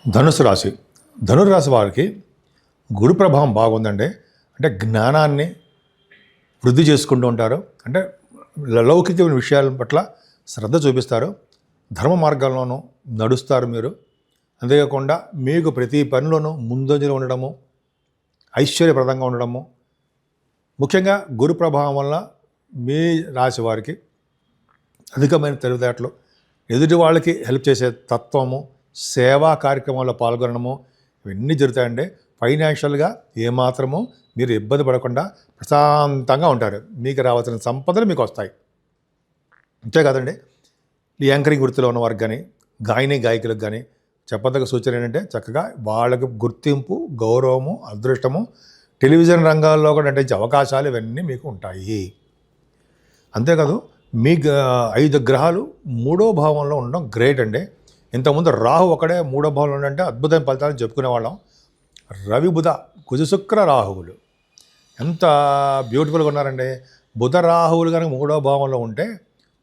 ధనుసు రాశి. ధనుర్రాశి వారికి గురు ప్రభావం బాగుందండి. అంటే జ్ఞానాన్ని వృద్ధి చేసుకుంటూ ఉంటారు. అంటే లౌకికమైన విషయాల పట్ల శ్రద్ధ చూపిస్తారు. ధర్మ మార్గాల్లోనూ నడుస్తారు మీరు. అంతేకాకుండా మీకు ప్రతి పనిలోనూ ముందంజలో ఉండడము, ఐశ్వర్యప్రదంగా ఉండడము, ముఖ్యంగా గురు ప్రభావం వల్ల మీ రాశి వారికి అధికమైన తెలివితేటలు, ఎదుటి వాళ్ళకి హెల్ప్ చేసే తత్వము, సేవా కార్యక్రమాల్లో పాల్గొనడము, ఇవన్నీ జరుగుతాయండి. ఫైనాన్షియల్గా ఏమాత్రము మీరు ఇబ్బంది పడకుండా ప్రశాంతంగా ఉంటారు. మీకు రావాల్సిన సంపదలు మీకు వస్తాయి. అంతే కాదండి, ఈ యాంకరింగ్ వృత్తిలో ఉన్న వారికి కానీ, గాయకులకు కానీ చెప్పదగ్గ సూచన ఏంటంటే, చక్కగా వాళ్ళకి గుర్తింపు, గౌరవము, అదృష్టము, టెలివిజన్ రంగాల్లో కూడా నటించే అవకాశాలు ఇవన్నీ మీకు ఉంటాయి. అంతేకాదు, మీ 5 గ్రహాలు 3వ భావంలో ఉండడం గ్రేట్ అండి. ఇంతకుముందు రాహు ఒకడే 3వ భావంలో ఉండంటే అద్భుతమైన ఫలితాలను చెప్పుకునేవాళ్ళం. రవి బుధ కుజ శుక్ర రాహువులు ఎంత బ్యూటిఫుల్గా ఉన్నారండి. బుధ రాహువులు కనుక 3వ భావంలో ఉంటే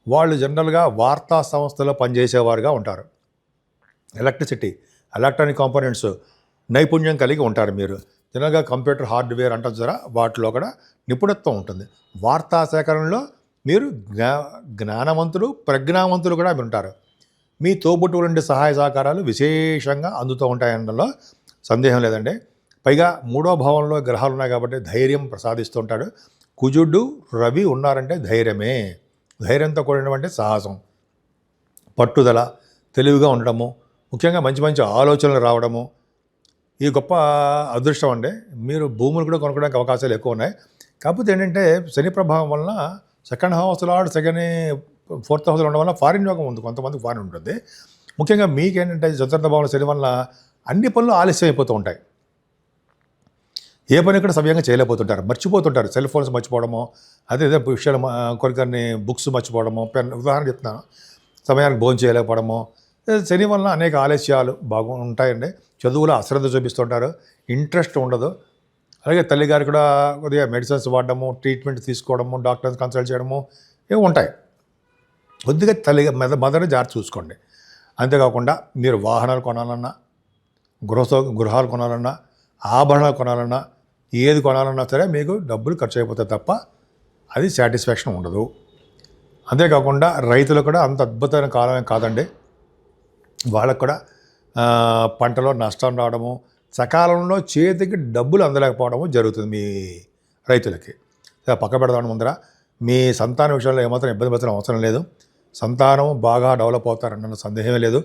వాళ్ళు జనరల్గా వార్తా సంస్థలో పనిచేసేవారుగా ఉంటారు. ఎలక్ట్రానిక్ కాంపోనెంట్స్ నైపుణ్యం కలిగి ఉంటారు. మీరు జనరల్గా కంప్యూటర్ హార్డ్వేర్ అంటారు చూసారా, వాటిలో కూడా నిపుణత్వం ఉంటుంది. వార్తా సేకరణలో మీరు జ్ఞానవంతులు, ప్రజ్ఞావంతులు కూడా మీరు ఉంటారు. మీ తోబుట్టువుల నుండి సహాయ సహకారాలు విశేషంగా అందుతూ ఉంటాయనడంలో సందేహం లేదండి. పైగా 3వ భావంలో గ్రహాలు ఉన్నాయి కాబట్టి ధైర్యం ప్రసాదిస్తూ ఉంటాడు. కుజుడు రవి ఉన్నారంటే ధైర్యమే. ధైర్యంతో కూడినటువంటి సాహసం, పట్టుదల, తెలివిగా ఉండడము, ముఖ్యంగా మంచి మంచి ఆలోచనలు రావడము, ఈ గొప్ప అదృష్టం అండి. మీరు భూములు కూడా కొనుక్కోవడానికి అవకాశాలు ఎక్కువ ఉన్నాయి. కాకపోతే ఏంటంటే, శని ప్రభావం వలన సెకండ్ హౌస్లో ఫోర్త్ హౌస్లో ఉండడం వల్ల ఫారిన్ యోగం ఉంది. కొంతమందికి ఫారిన్ ఉంటుంది. ముఖ్యంగా మీకేంటంటే చతుర్థ భావంలో శని వల్ల అన్ని పనులు ఆలస్యం అయిపోతూ ఉంటాయి. ఏ పని కూడా సమయంగా చేయలేకపోతుంటారు, మర్చిపోతుంటారు. సెల్ ఫోన్స్ మర్చిపోవడము, అదే విషయాలు కొన్ని బుక్స్ మర్చిపోవడము, ఉదాహరణ చెప్తున్నాను, సమయానికి భోజనం చేయలేకపోవడము. శని వలన అనేక ఆలస్యాలు ఉంటాయండి. చదువులో అశ్రద్ధ చూపిస్తుంటారు, ఇంట్రెస్ట్ ఉండదు. అలాగే తల్లిగారు కూడా కొద్దిగా మెడిసిన్స్ వాడడము, ట్రీట్మెంట్ తీసుకోవడము, డాక్టర్స్ కన్సల్ట్ చేయడము ఇవి ఉంటాయి. కొద్దిగా మదర్ని జాగ్రత్త చూసుకోండి. అంతేకాకుండా మీరు వాహనాలు కొనాలన్నా, గృహాలు కొనాలన్నా, ఆభరణాలు కొనాలన్నా, ఏది కొనాలన్నా సరే మీకు డబ్బులు ఖర్చు అయిపోతాయి తప్ప అది సాటిస్ఫాక్షన్ ఉండదు. అంతేకాకుండా రైతులు కూడా అంత అద్భుతమైన కాలమే కాదండి. వాళ్ళకు కూడా పంటలో నష్టం రావడము, సకాలంలో చేతికి డబ్బులు అందలేకపోవడము జరుగుతుంది మీ రైతులకి. పక్క పెడదామని ముందర మీ సంతాన విషయంలో ఏమాత్రం ఇబ్బంది పడాల్సిన అవసరం లేదు. సంతానం బాగా డెవలప్ అవుతారన్న సందేహమే లేదు.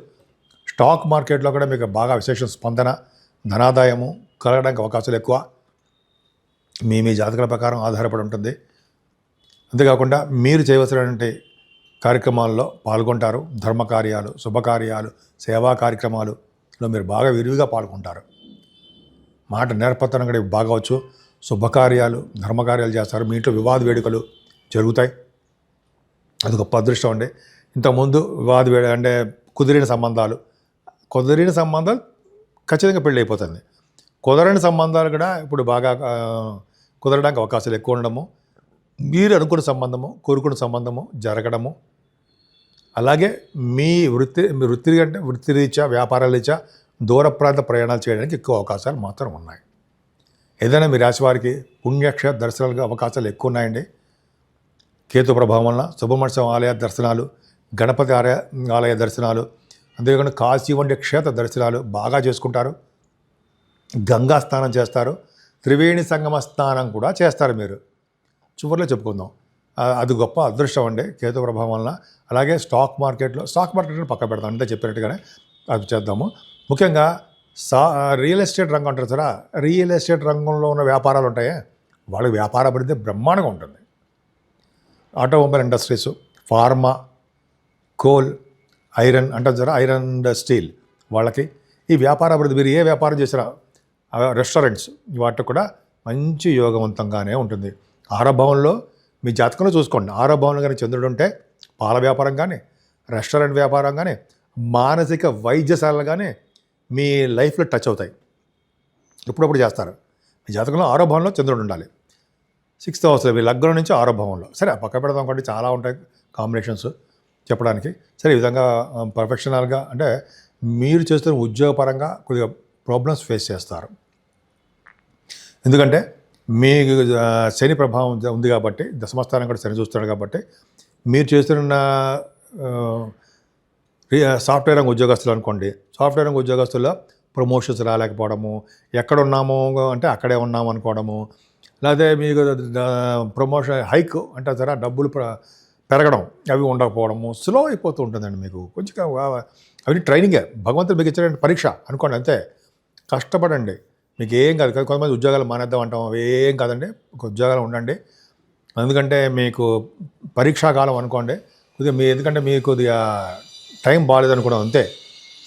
స్టాక్ మార్కెట్లో కూడా మీకు బాగా విశేష స్పందన, ధనాదాయము కలగడానికి అవకాశాలు ఎక్కువ. మీ జాతకాల ప్రకారం ఆధారపడి ఉంటుంది. అంతేకాకుండా మీరు చేయవలసినటువంటి కార్యక్రమాల్లో పాల్గొంటారు. ధర్మకార్యాలు, శుభకార్యాలు, సేవా కార్యక్రమాలలో మీరు బాగా విరివిగా పాల్గొంటారు. మాట నేర్పతనం కూడా బాగా వచ్చు. శుభకార్యాలు, ధర్మకార్యాలు చేస్తారు. మీ ఇంట్లో వివాద వేడుకలు జరుగుతాయి. అది గొప్ప అదృష్టం అండి. ఇంతకుముందు అంటే కుదిరిన సంబంధాలు ఖచ్చితంగా పెళ్ళి అయిపోతుంది. కుదరని సంబంధాలు కూడా ఇప్పుడు బాగా కుదరడానికి అవకాశాలు ఎక్కువ ఉండడము, మీరు అనుకున్న సంబంధము, కోరుకున్న సంబంధము జరగడము, అలాగే మీ వృత్తిరీత్యా, వ్యాపారాల రీత్యా దూర ప్రాంత ప్రయాణాలు చేయడానికి ఎక్కువ అవకాశాలు మాత్రం ఉన్నాయి. ఏదైనా మీ రాశి వారికి పుణ్యక్షేత్ర దర్శనాలకు అవకాశాలు ఎక్కువ ఉన్నాయండి. కేతు ప్రభావం వలన సుబ్రహ్మణ్య ఆలయ దర్శనాలు, గణపతి ఆలయ దర్శనాలు, అంతేకాకుండా కాశీ వంటి క్షేత్ర దర్శనాలు బాగా చేసుకుంటారు. గంగా స్నానం చేస్తారు. త్రివేణి సంగమ స్నానం కూడా చేస్తారు. మీరు చివరిలో చెప్పుకుందాం. అది గొప్ప అదృష్టం అండి కేతు ప్రభావం వలన. అలాగే స్టాక్ మార్కెట్లో పక్క పెడతాం, అంటే చెప్పినట్టుగానే అది చేద్దాము. ముఖ్యంగా రియల్ ఎస్టేట్ రంగం అంటారు సరే, రియల్ ఎస్టేట్ రంగంలో ఉన్న వ్యాపారాలు ఉంటాయే, వాళ్ళకి వ్యాపార అభివృద్ధి బ్రహ్మాండంగా ఉంటుంది. Automobile industries, pharma, coal, iron అంటారు సరే, ఐరన్ అండ్ స్టీల్, వాళ్ళకి ఈ వ్యాపార అభివృద్ధి. మీరు ఏ వ్యాపారం చేసినా, రెస్టారెంట్స్, వాటికి కూడా మంచి యోగవంతంగానే ఉంటుంది. ఆరభావంలో మీ జాతకంలో చూసుకోండి. ఆరభావంలో కానీ చంద్రుడు ఉంటే పాల వ్యాపారం కానీ, రెస్టారెంట్ వ్యాపారం కానీ, మానసిక వైద్యశాలలు కానీ మీ లైఫ్లో టచ్ అవుతాయి. ఎప్పుడప్పుడు చేస్తారు. మీ జాతకంలో ఆరభావంలో చంద్రుడు ఉండాలి. 6th హౌస్లో మీ లగ్నం నుంచి ఆరభావంలో. సరే పక్క పెడదాం కాబట్టి చాలా ఉంటాయి కాంబినేషన్స్ చెప్పడానికి. సరే ఈ విధంగా ప్రొఫెషనల్గా అంటే మీరు చేస్తున్న ఉద్యోగపరంగా కొద్దిగా ప్రాబ్లమ్స్ ఫేస్ చేస్తారు. ఎందుకంటే మీకు శని ప్రభావం ఉంది కాబట్టి, దశమస్థానం కూడా శని చూస్తున్నాడు కాబట్టి, మీరు చేస్తున్న సాఫ్ట్వేర్ రంగ ఉద్యోగస్తులు అనుకోండి, సాఫ్ట్వేర్ రంగ ఉద్యోగస్తుల్లో ప్రమోషన్స్ రాలేకపోవడము, ఎక్కడ ఉన్నాము అంటే అక్కడే ఉన్నాము అనుకోవడము, లేకపోతే మీకు ప్రమోషన్ హైక్ అంటే సరే డబ్బులు పెరగడం అవి ఉండకపోవడము, స్లో అయిపోతూ ఉంటుందండి. మీకు కొంచెం అవి ట్రైనింగే, భగవంతుడు మీకు ఇచ్చిన పరీక్ష అనుకోండి, అంతే. కష్టపడండి, మీకు ఏం కాదు. కొంతమంది ఉద్యోగాలు మానేద్దాం అంటాం, అవి ఏం కాదండి, ఒక ఉద్యోగాలు ఉండండి. ఎందుకంటే మీకు పరీక్షాకాలం అనుకోండి, కొద్దిగా ఎందుకంటే మీకు కొద్దిగా టైం బాగాలేదనుకోవడం అంతే,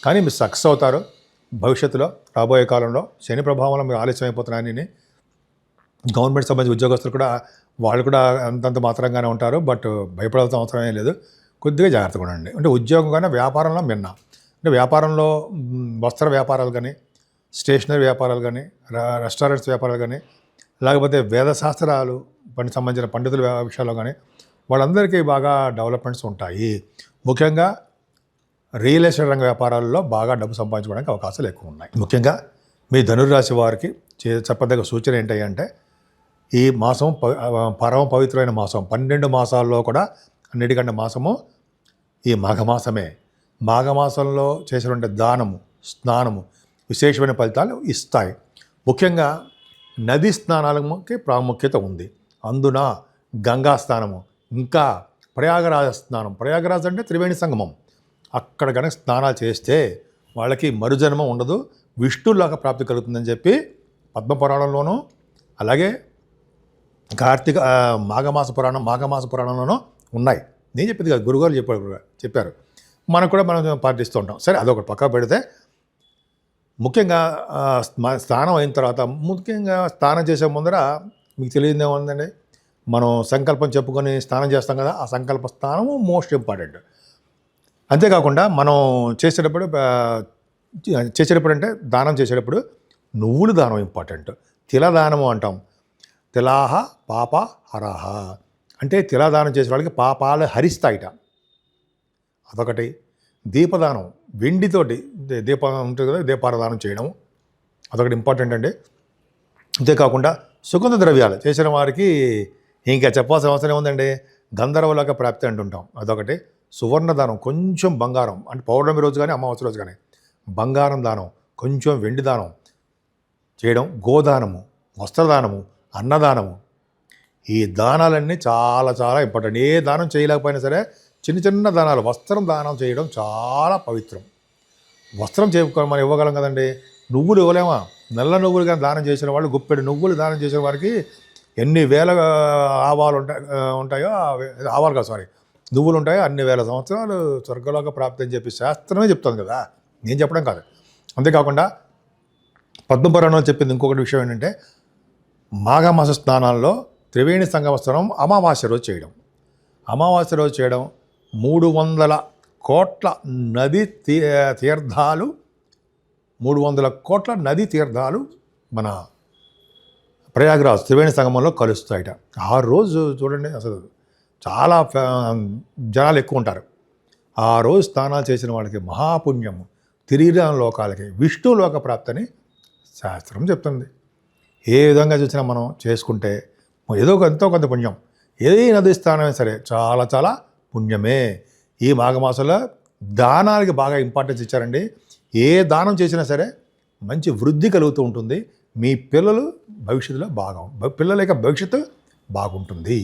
కానీ మీరు సక్సెస్ అవుతారు భవిష్యత్తులో. రాబోయే కాలంలో శని ప్రభావంలో మీరు ఆలస్యం అయిపోతున్నాయని గవర్నమెంట్ సంబంధించిన ఉద్యోగస్తులు కూడా వాళ్ళు కూడా అంతంత మాత్రంగానే ఉంటారు. బట్ భయపడాల్సిన అవసరమే లేదు, కొద్దిగా జాగ్రత్తగా ఉండండి. అంటే ఉద్యోగం కానీ వ్యాపారంలో మిన్న, అంటే వ్యాపారంలో వస్త్ర వ్యాపారాలు కానీ, స్టేషనరీ వ్యాపారాలు కానీ, రెస్టారెంట్స్ వ్యాపారాలు కానీ, లేకపోతే వేదశాస్త్రాలు సంబంధించిన పండితుల విషయాల్లో కానీ వాళ్ళందరికీ బాగా డెవలప్మెంట్స్ ఉంటాయి. ముఖ్యంగా రియల్ ఎస్టేట్ రంగ వ్యాపారాల్లో బాగా డబ్బు సంపాదించుకోవడానికి అవకాశాలు ఎక్కువ ఉన్నాయి. ముఖ్యంగా మీ ధనుర్రాశి వారికి చెప్పదగ్గ సూచన ఏంటంటే, ఈ మాసం పరమ పవిత్రమైన మాసం, 12 మాసాల్లో కూడా అన్నిటికంటే మాసము ఈ మాఘమాసమే. మాఘమాసంలో చేసినటువంటి దానము, స్నానము విశేషమైన ఫలితాలు ఇస్తాయి. ముఖ్యంగా నదీ స్నానాలకి ప్రాముఖ్యత ఉంది. అందున గంగా స్నానము, ఇంకా ప్రయాగరాజ స్నానం. ప్రయాగరాజ్ అంటే త్రివేణి సంగమం. అక్కడ కనుక స్నానాలు చేస్తే వాళ్ళకి మరుజన్మ ఉండదు, విష్ణులోక ప్రాప్తి కలుగుతుందని చెప్పి పద్మపురాణంలోనూ, అలాగే మాఘమాస పురాణంలోనూ ఉన్నాయి. నేను చెప్పింది కాదు, గురుగారు చెప్పారు. మనకు కూడా మనం పాటిస్తూ ఉంటాం. సరే, అదొకటి పక్క పెడితే, ముఖ్యంగా స్నానం అయిన తర్వాత, ముఖ్యంగా స్నానం చేసే ముందర మీకు తెలియదు ఏముందండి, మనం సంకల్పం చెప్పుకొని స్నానం చేస్తాం కదా, ఆ సంకల్ప స్నానము మోస్ట్ ఇంపార్టెంట్. అంతేకాకుండా మనం చేసేటప్పుడు అంటే దానం చేసేటప్పుడు నువ్వులు దానం ఇంపార్టెంట్. తిలదానము అంటాం. తిలాహ పాప హరాహ అంటే తిలదానం చేసే వాళ్ళకి పాపాలు హరిస్తాయిట. అదొకటి. దీపదానం, వెండితోటి దీపం ఉంటుంది కదా, దీపారాధన చేయడం అదొకటి ఇంపార్టెంట్ అండి. అంతేకాకుండా సుగంధ ద్రవ్యాలు చేసిన వారికి ఇంకా చెప్పాల్సిన అవసరం ఏముందండి, గంధర్వలోక ప్రాప్తి అంటుంటాం, అదొకటి. సువర్ణ దానం, కొంచెం బంగారం, అంటే పౌర్ణమి రోజు కానీ అమావాస్య రోజు కానీ బంగారం దానం, కొంచెం వెండి దానం చేయడం, గోదానము, వస్త్రదానము, అన్నదానము, ఈ దానాలన్నీ చాలా చాలా ఇంపార్టెంట్. ఏ దానం చేయలేకపోయినా సరే చిన్న చిన్న దానాలు, వస్త్రం దానం చేయడం చాలా పవిత్రం. వస్త్రం చేసుకోవడం మనం ఇవ్వగలం కదండి, నువ్వులు ఇవ్వలేమా? నల్ల నువ్వులు కానీ దానం చేసిన వాళ్ళు, గుప్పెడు నువ్వులు దానం చేసిన వారికి ఎన్ని వేల ఆవాలు ఉంటాయో, ఆవాలు కాదు సారీ నువ్వులు ఉంటాయో అన్ని వేల సంవత్సరాలు స్వర్గలోక ప్రాప్తి అని చెప్పి శాస్త్రమే చెప్తుంది కదా, నేను చెప్పడం కాదు. అంతేకాకుండా పద్మపురాణంలో చెప్పింది ఇంకొకటి విషయం ఏంటంటే, మాఘమాస స్నానాల్లో త్రివేణి సంగమస్నానం అమావాస్య రోజు చేయడం. అమావాస్య రోజు చేయడం 300 కోట్ల నది తీర్థాలు 300 కోట్ల నది తీర్థాలు మన ప్రయాగరాజ్ త్రివేణి సంగమంలో కలుస్తాయట. ఆ రోజు చూడండి, అసలు చాలా జనాలు ఎక్కువ ఉంటారు. ఆ రోజు స్నానాలు చేసిన వాళ్ళకి మహాపుణ్యము, తిరిగిన లోకాలకి విష్ణులోక ప్రాప్తిని శాస్త్రం చెప్తుంది. ఏ విధంగా చూసినా మనం చేసుకుంటే ఏదో ఎంతో కొంత పుణ్యం. ఏ నది స్థానమే సరే చాలా చాలా పుణ్యమే. ఈ మాఘమాసంలో దానాలకి బాగా ఇంపార్టెన్స్ ఇచ్చారండి. ఏ దానం చేసినా సరే మంచి వృద్ధి కలుగుతూ ఉంటుంది. మీ పిల్లలు భవిష్యత్తులో పిల్లల యొక్క భవిష్యత్తు బాగుంటుంది.